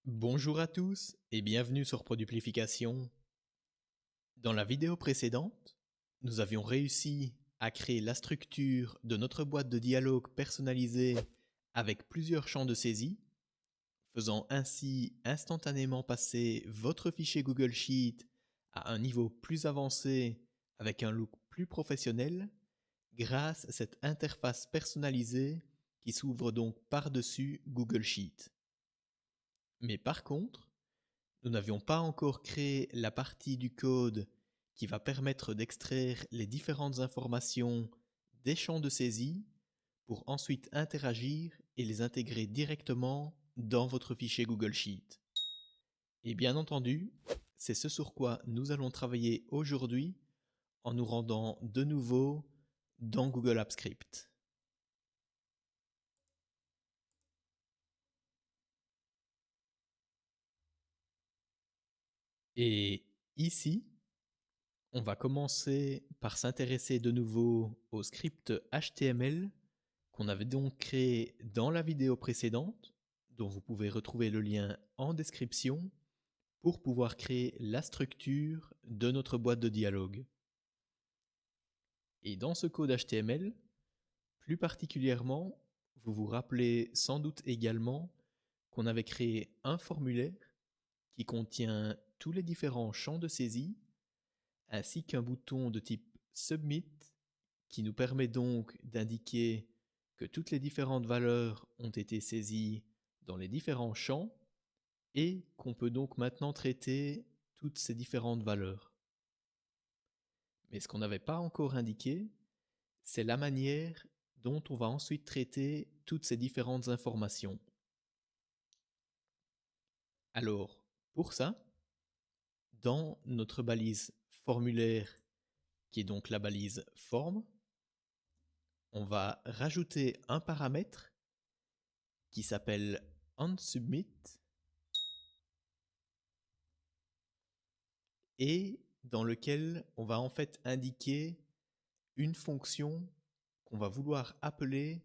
Bonjour à tous et bienvenue sur Produplification. Dans la vidéo précédente, nous avions réussi à créer la structure de notre boîte de dialogue personnalisée avec plusieurs champs de saisie, faisant ainsi instantanément passer votre fichier Google Sheet à un niveau plus avancé avec un look plus professionnel grâce à cette interface personnalisée qui s'ouvre donc par-dessus Google Sheet. Mais par contre, nous n'avions pas encore créé la partie du code qui va permettre d'extraire les différentes informations des champs de saisie pour ensuite interagir et les intégrer directement dans votre fichier Google Sheet. Et bien entendu, c'est ce sur quoi nous allons travailler aujourd'hui en nous rendant de nouveau dans Google Apps Script. Et ici, on va commencer par s'intéresser de nouveau au script HTML qu'on avait donc créé dans la vidéo précédente, dont vous pouvez retrouver le lien en description pour pouvoir créer la structure de notre boîte de dialogue. Et dans ce code HTML, plus particulièrement, vous vous rappelez sans doute également qu'on avait créé un formulaire qui contient tous les différents champs de saisie ainsi qu'un bouton de type Submit qui nous permet donc d'indiquer que toutes les différentes valeurs ont été saisies dans les différents champs et qu'on peut donc maintenant traiter toutes ces différentes valeurs. Mais ce qu'on n'avait pas encore indiqué, c'est la manière dont on va ensuite traiter toutes ces différentes informations. Alors, pour ça, dans notre balise formulaire, qui est donc la balise forme, on va rajouter un paramètre qui s'appelle onSubmit et dans lequel on va en fait indiquer une fonction qu'on va vouloir appeler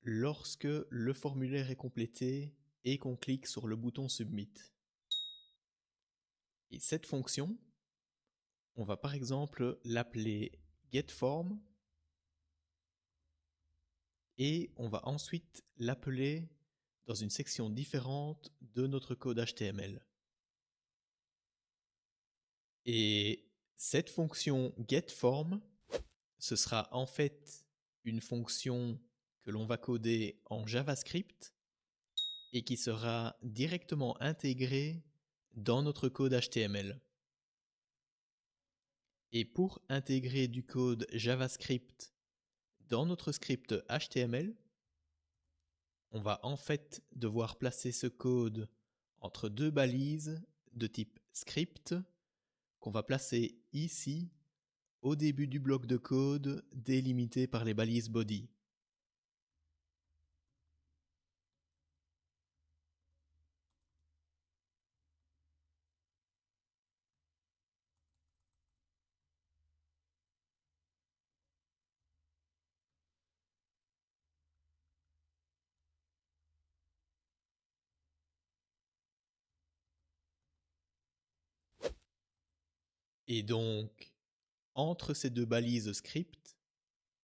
lorsque le formulaire est complété et qu'on clique sur le bouton Submit. Et cette fonction, on va par exemple l'appeler getForm et on va ensuite l'appeler dans une section différente de notre code HTML. Et cette fonction getForm, ce sera en fait une fonction que l'on va coder en JavaScript et qui sera directement intégrée dans notre code HTML. Et pour intégrer du code JavaScript dans notre script HTML, on va en fait devoir placer ce code entre deux balises de type script qu'on va placer ici au début du bloc de code délimité par les balises body. Et donc, entre ces deux balises script,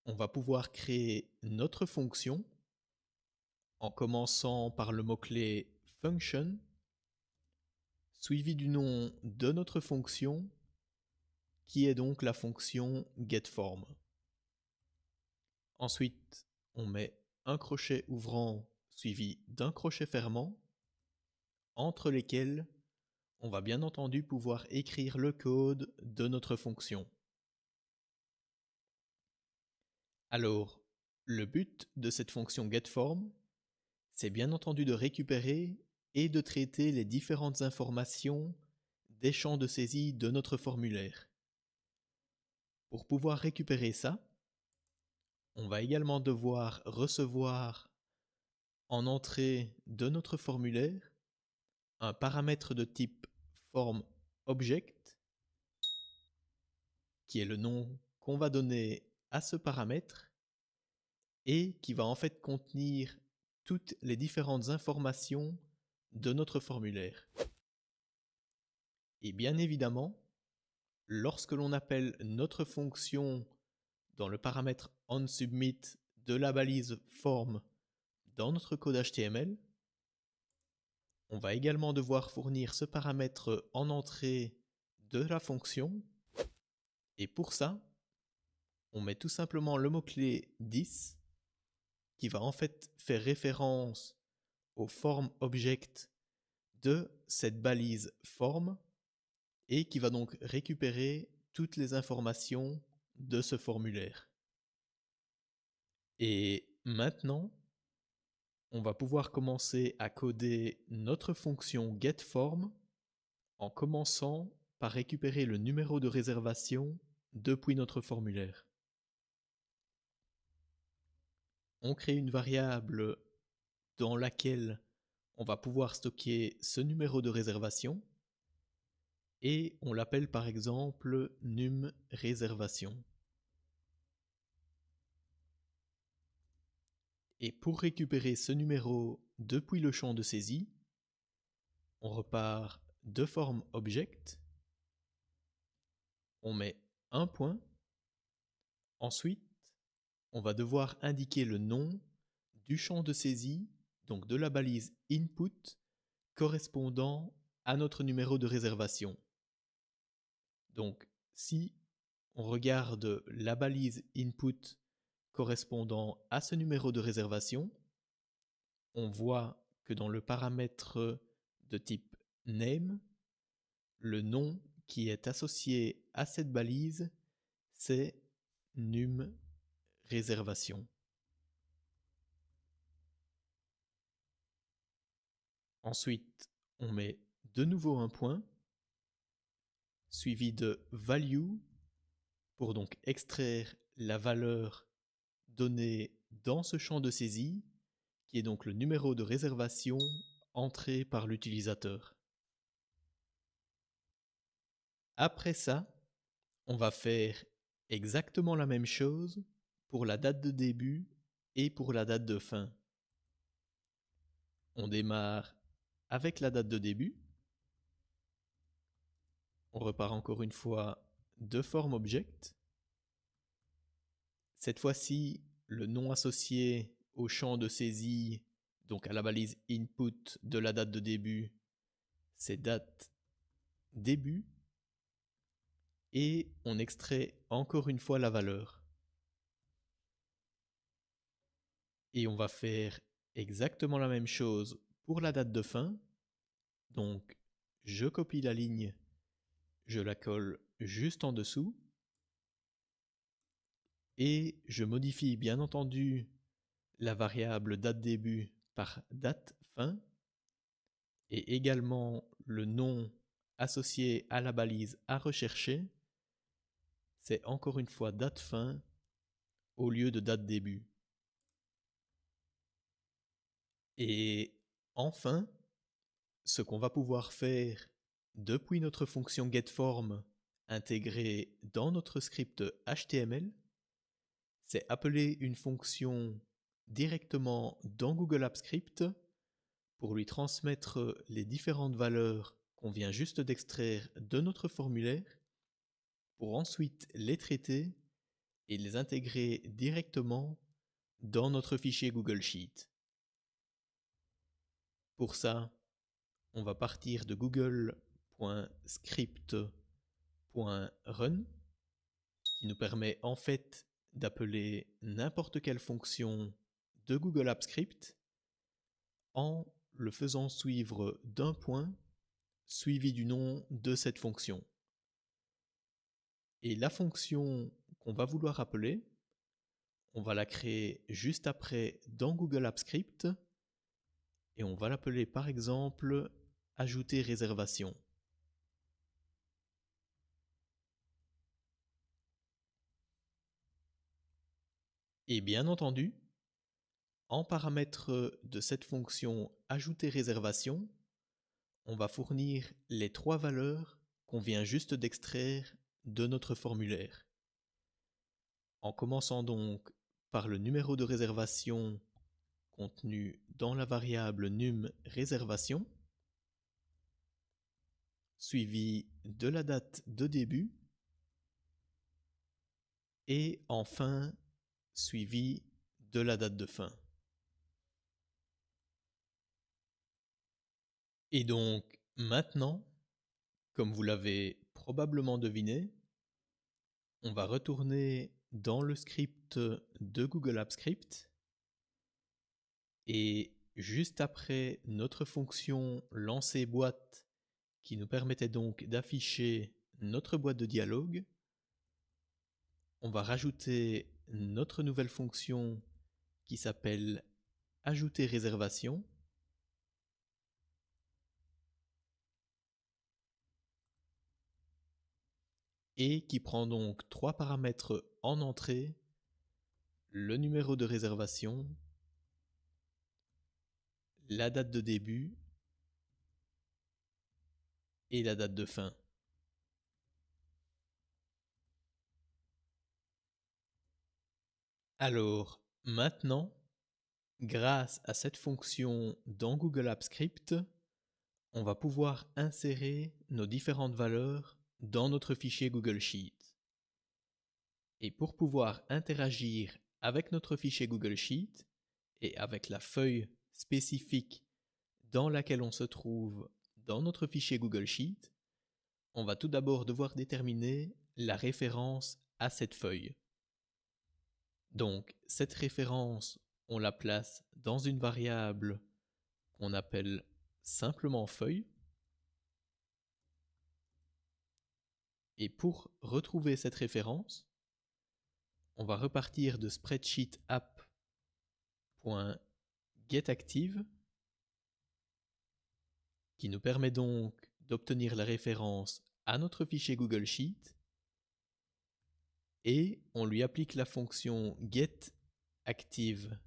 on va pouvoir créer notre fonction en commençant par le mot-clé function, suivi du nom de notre fonction, qui est donc la fonction getForm. Ensuite, on met un crochet ouvrant suivi d'un crochet fermant, entre lesquels on va bien entendu pouvoir écrire le code de notre fonction. Alors, le but de cette fonction getForm, c'est bien entendu de récupérer et de traiter les différentes informations des champs de saisie de notre formulaire. Pour pouvoir récupérer ça, on va également devoir recevoir en entrée de notre formulaire un paramètre de type formObject qui est le nom qu'on va donner à ce paramètre et qui va en fait contenir toutes les différentes informations de notre formulaire. Et bien évidemment, lorsque l'on appelle notre fonction dans le paramètre onSubmit de la balise form dans notre code HTML, on va également devoir fournir ce paramètre en entrée de la fonction. Et pour ça, on met tout simplement le mot-clé this qui va en fait faire référence au form object de cette balise form et qui va donc récupérer toutes les informations de ce formulaire. Et maintenant, on va pouvoir commencer à coder notre fonction getForm en commençant par récupérer le numéro de réservation depuis notre formulaire. On crée une variable dans laquelle on va pouvoir stocker ce numéro de réservation et on l'appelle par exemple numRéservation. Et pour récupérer ce numéro depuis le champ de saisie, on repart de form object, on met un point, ensuite on va devoir indiquer le nom du champ de saisie, donc de la balise input correspondant à notre numéro de réservation. Donc si on regarde la balise input correspondant à ce numéro de réservation, on voit que dans le paramètre de type name, le nom qui est associé à cette balise, c'est numRéservation. Ensuite, on met de nouveau un point, suivi de value, pour donc extraire la valeur donnée dans ce champ de saisie, qui est donc le numéro de réservation entré par l'utilisateur. Après ça, on va faire exactement la même chose pour la date de début et pour la date de fin. On démarre avec la date de début. On repart encore une fois de form object. Cette fois-ci, le nom associé au champ de saisie, donc à la balise input de la date de début, c'est date début. Et on extrait encore une fois la valeur. Et on va faire exactement la même chose pour la date de fin. Donc, je copie la ligne, je la colle juste en dessous. Et je modifie bien entendu la variable date début par date fin. Et également le nom associé à la balise à rechercher, c'est encore une fois date fin au lieu de date début. Et enfin, ce qu'on va pouvoir faire depuis notre fonction getForm intégrée dans notre script HTML, c'est appeler une fonction directement dans Google Apps Script pour lui transmettre les différentes valeurs qu'on vient juste d'extraire de notre formulaire, pour ensuite les traiter et les intégrer directement dans notre fichier Google Sheet. Pour ça, on va partir de google.script.run qui nous permet en fait d'appeler n'importe quelle fonction de Google Apps Script en le faisant suivre d'un point suivi du nom de cette fonction. Et la fonction qu'on va vouloir appeler, on va la créer juste après dans Google Apps Script et on va l'appeler par exemple ajouter réservation. Et bien entendu, en paramètre de cette fonction ajouter réservation, on va fournir les trois valeurs qu'on vient juste d'extraire de notre formulaire. En commençant donc par le numéro de réservation contenu dans la variable numRéservation, suivi de la date de début et enfin suivi de la date de fin. Et donc maintenant, comme vous l'avez probablement deviné, on va retourner dans le script de Google Apps Script et juste après notre fonction lancer boîte qui nous permettait donc d'afficher notre boîte de dialogue, on va rajouter notre nouvelle fonction qui s'appelle ajouter réservation et qui prend donc 3 paramètres en entrée, le numéro de réservation, la date de début et la date de fin. Alors maintenant, grâce à cette fonction dans Google Apps Script, on va pouvoir insérer nos différentes valeurs dans notre fichier Google Sheet. Et pour pouvoir interagir avec notre fichier Google Sheet et avec la feuille spécifique dans laquelle on se trouve dans notre fichier Google Sheet, on va tout d'abord devoir déterminer la référence à cette feuille. Donc cette référence, on la place dans une variable qu'on appelle simplement feuille. Et pour retrouver cette référence, on va repartir de spreadsheet app.getActive qui nous permet donc d'obtenir la référence à notre fichier Google Sheet et on lui applique la fonction getActiveSheet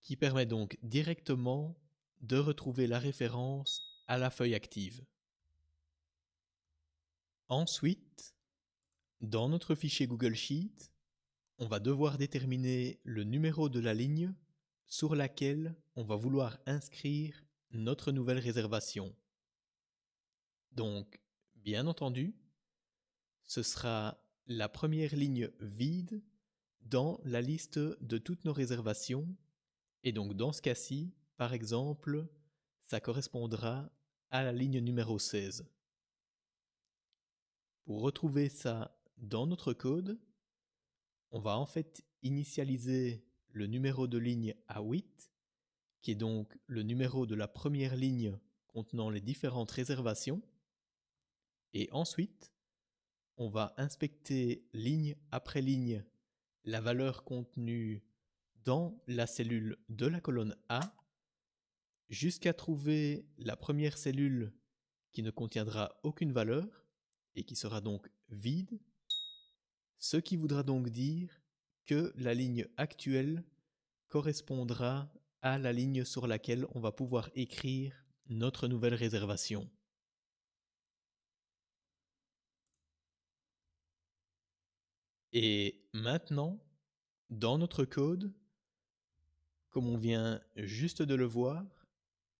qui permet donc directement de retrouver la référence à la feuille active. Ensuite, dans notre fichier Google Sheet, on va devoir déterminer le numéro de la ligne sur laquelle on va vouloir inscrire notre nouvelle réservation. Donc, bien entendu, ce sera la première ligne vide dans la liste de toutes nos réservations. Et donc dans ce cas-ci, par exemple, ça correspondra à la ligne numéro 16. Pour retrouver ça dans notre code, on va en fait initialiser le numéro de ligne à 8, qui est donc le numéro de la première ligne contenant les différentes réservations. Et ensuite, on va inspecter ligne après ligne la valeur contenue dans la cellule de la colonne A jusqu'à trouver la première cellule qui ne contiendra aucune valeur et qui sera donc vide, ce qui voudra donc dire que la ligne actuelle correspondra à la ligne sur laquelle on va pouvoir écrire notre nouvelle réservation. Et maintenant, dans notre code, comme on vient juste de le voir,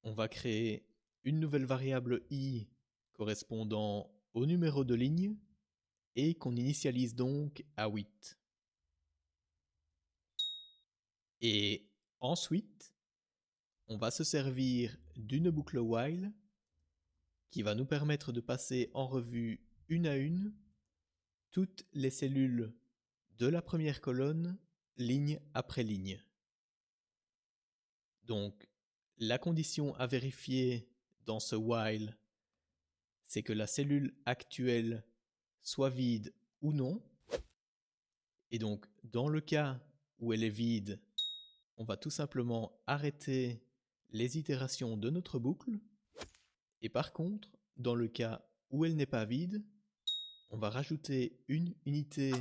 on va créer une nouvelle variable i correspondant au numéro de ligne et qu'on initialise donc à 8. Et ensuite, on va se servir d'une boucle while qui va nous permettre de passer en revue une à une toutes les cellules de la première colonne, ligne après ligne. Donc, la condition à vérifier dans ce while, c'est que la cellule actuelle soit vide ou non. Et donc, dans le cas où elle est vide, on va tout simplement arrêter les itérations de notre boucle. Et par contre, dans le cas où elle n'est pas vide, on va rajouter une unité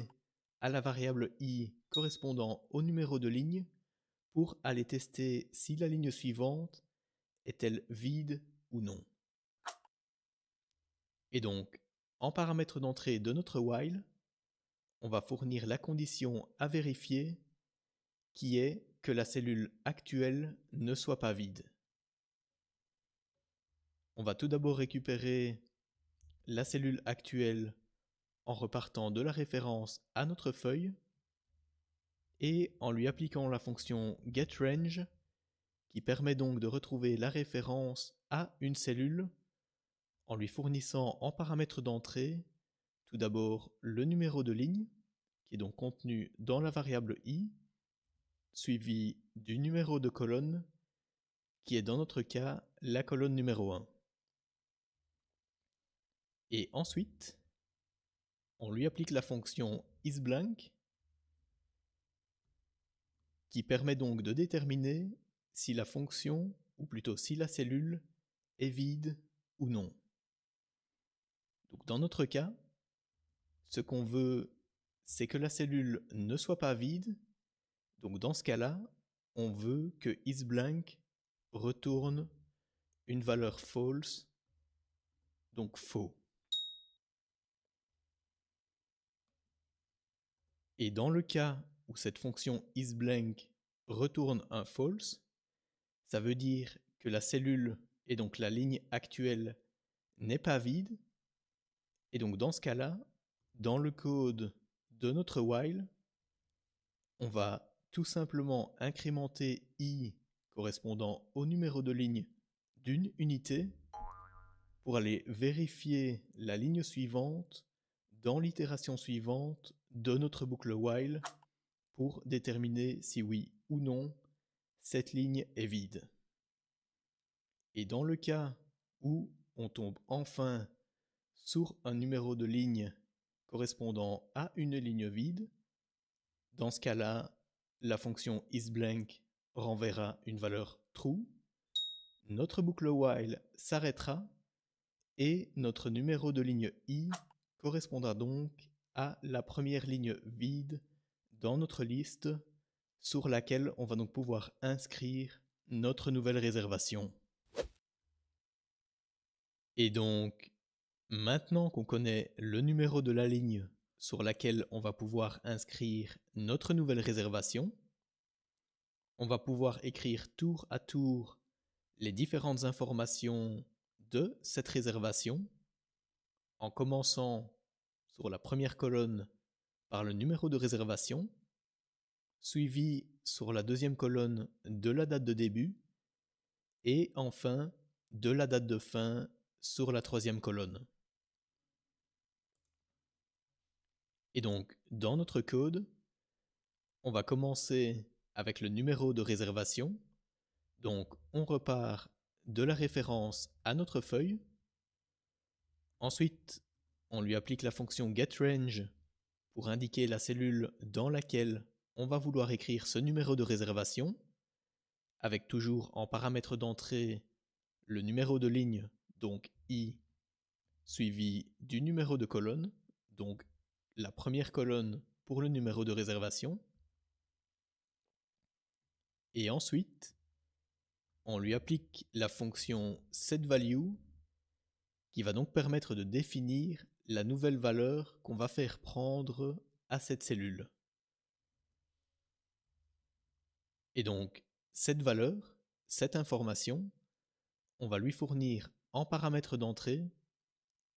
à la variable i correspondant au numéro de ligne pour aller tester si la ligne suivante est-elle vide ou non. Et donc, en paramètre d'entrée de notre while, on va fournir la condition à vérifier qui est que la cellule actuelle ne soit pas vide. on va tout d'abord récupérer la cellule actuelle en repartant de la référence à notre feuille et en lui appliquant la fonction getRange qui permet donc de retrouver la référence à une cellule en lui fournissant en paramètre d'entrée tout d'abord le numéro de ligne qui est donc contenu dans la variable i, suivi du numéro de colonne qui est dans notre cas la colonne numéro 1. Et ensuite, on lui applique la fonction isBlank qui permet donc de déterminer si la fonction, ou plutôt si la cellule, est vide ou non. Donc dans notre cas, ce qu'on veut, c'est que la cellule ne soit pas vide. Donc dans ce cas-là, on veut que isBlank retourne une valeur false, donc faux. Et dans le cas où cette fonction isBlank retourne un false, ça veut dire que la cellule et donc la ligne actuelle n'est pas vide. Et donc dans ce cas-là, dans le code de notre while, on va tout simplement incrémenter i correspondant au numéro de ligne d'une unité pour aller vérifier la ligne suivante dans l'itération suivante de notre boucle while pour déterminer si oui ou non cette ligne est vide. Et dans le cas où on tombe enfin sur un numéro de ligne correspondant à une ligne vide, dans ce cas-là, la fonction isBlank renverra une valeur true, notre boucle while s'arrêtera et notre numéro de ligne i correspondra donc à la première ligne vide dans notre liste sur laquelle on va donc pouvoir inscrire notre nouvelle réservation. Et donc, maintenant qu'on connaît le numéro de la ligne sur laquelle on va pouvoir inscrire notre nouvelle réservation, on va pouvoir écrire tour à tour les différentes informations de cette réservation en commençant sur la première colonne par le numéro de réservation, suivi sur la deuxième colonne de la date de début et enfin de la date de fin sur la troisième colonne. Et donc, dans notre code, on va commencer avec le numéro de réservation. Donc, on repart de la référence à notre feuille. Ensuite, on lui applique la fonction getRange pour indiquer la cellule dans laquelle on va vouloir écrire ce numéro de réservation, avec toujours en paramètre d'entrée le numéro de ligne, donc i, suivi du numéro de colonne, donc la première colonne pour le numéro de réservation. Et ensuite, on lui applique la fonction setValue qui va donc permettre de définir la nouvelle valeur qu'on va faire prendre à cette cellule. Et donc, cette valeur, cette information, on va lui fournir en paramètre d'entrée,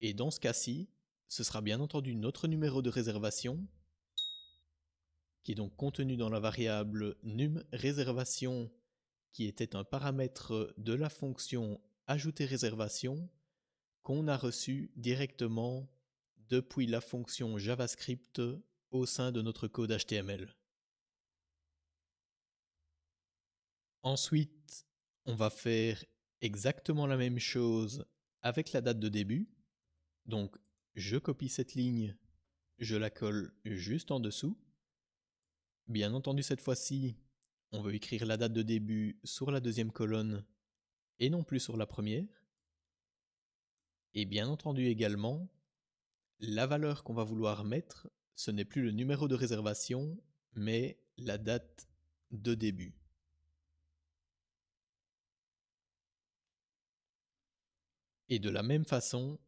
et dans ce cas-ci, ce sera bien entendu notre numéro de réservation, qui est donc contenu dans la variable numRéservation, qui était un paramètre de la fonction ajouter réservation, qu'on a reçu directement depuis la fonction JavaScript au sein de notre code HTML. Ensuite, on va faire exactement la même chose avec la date de début. Donc, je copie cette ligne, je la colle juste en dessous. Bien entendu, cette fois-ci, on veut écrire la date de début sur la deuxième colonne et non plus sur la première. Et bien entendu également, la valeur qu'on va vouloir mettre, ce n'est plus le numéro de réservation, mais la date de début. Et de la même façon,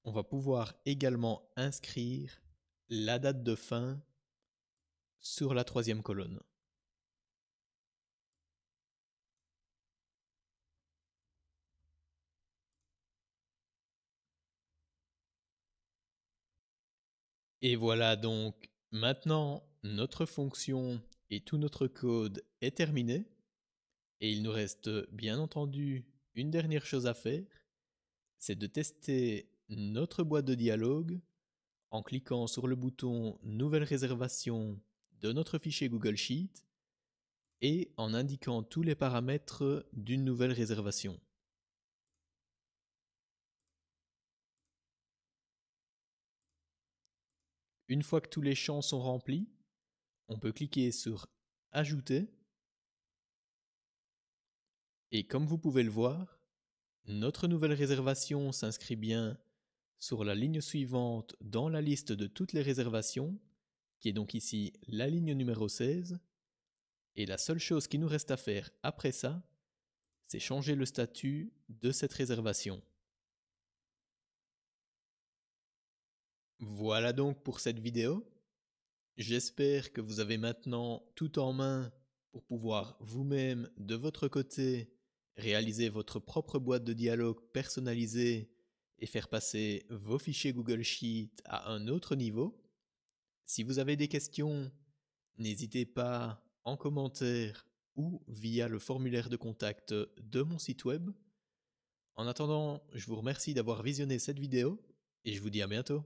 on va pouvoir également inscrire la date de fin sur la troisième colonne. Et voilà donc, maintenant notre fonction et tout notre code est terminé. Et il nous reste bien entendu une dernière chose à faire, c'est de tester notre boîte de dialogue en cliquant sur le bouton Nouvelle réservation de notre fichier Google Sheet et en indiquant tous les paramètres d'une nouvelle réservation. Une fois que tous les champs sont remplis, on peut cliquer sur Ajouter et comme vous pouvez le voir, notre nouvelle réservation s'inscrit bien sur la ligne suivante dans la liste de toutes les réservations, qui est donc ici la ligne numéro 16, et la seule chose qui nous reste à faire après ça, c'est changer le statut de cette réservation. Voilà donc pour cette vidéo. J'espère que vous avez maintenant tout en main pour pouvoir vous-même, de votre côté, réaliser votre propre boîte de dialogue personnalisée et faire passer vos fichiers Google Sheet à un autre niveau. Si vous avez des questions, n'hésitez pas en commentaire ou via le formulaire de contact de mon site web. En attendant, je vous remercie d'avoir visionné cette vidéo et je vous dis à bientôt.